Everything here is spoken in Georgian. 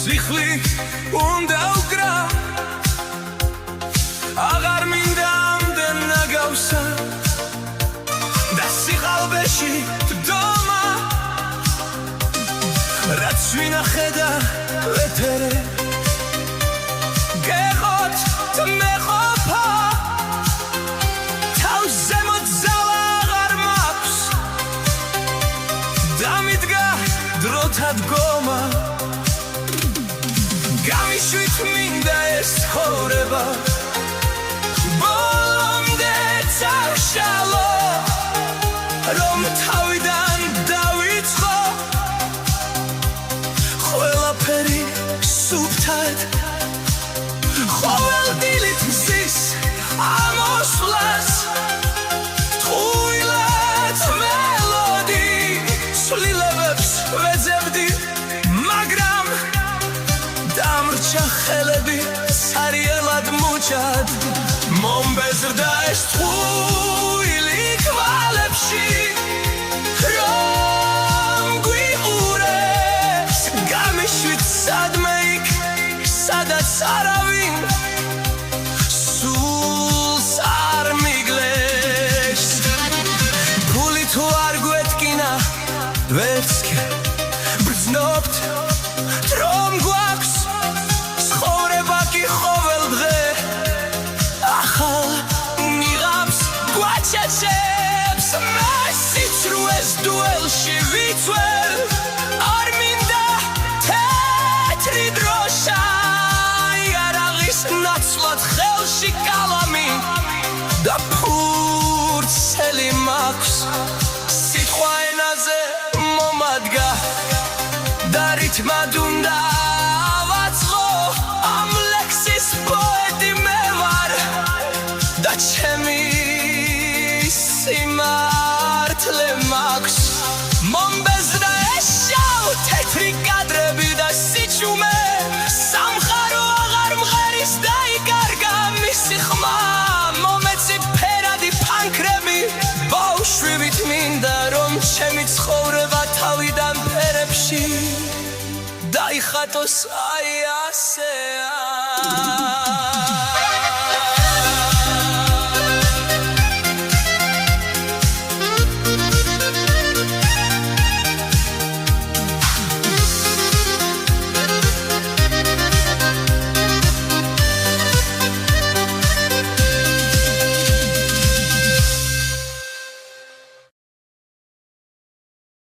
სიხლი უნდა უკრა აღარ მინდა ამდენ ნაგავსა და სიხალბეში ვდომა რაც ვინახე და ვეთერე გეღოთ მეყოფა თავს ზემოთ ძალა აღარ მაქვს დამიდგა დროთა დგომა გამიშვით მინდა ეს ცხოვრება ბოლომდე წავშალო რომ თავიდან დავიწყო ყველაფერი სუფთად ყოველ დილით მზის ამოსვლას ტყუილად მელოდი ცვლილებებს ვეძებდი მაგრამ დამრჩა ხელები სარიელად მუჭად მომბეზრდა ეს ტყუილი კვალებში რომ გვიყურეს გამიშვით სადმე იქ სადაც არავინ სულს არ მიგლეს გული თუ არ გვეთკინა ვერც კი ბრძნობთ რომ გვაქვს ცხოვრება კი ყოველ დღე ახალ ნიღაბს გვაჩეჩებს მე სიცრუეს დუელში ვიცველ არ მინდა თეთრი დროშა იარაღის ნაცვლად ხელში კალამი და ფურცელი მაქვს სიტყვა ენაზე მომადგა და რითმად უნდა ავაწყო ამ ლექსის პოეტი მე ვარ და ჩემი სიმართლე მაქვს მომბეზრდა ეს შავ თეთრი კადრები და სიჩუმე სამყარო აღარ მღერის დაიკარგა მისი ხმა მომეცი ფერადი ფანქრები ბავშვივით მინდა რომ ჩემი ცხოვრება თავიდან ფერებში დაიხატოს აი ასეა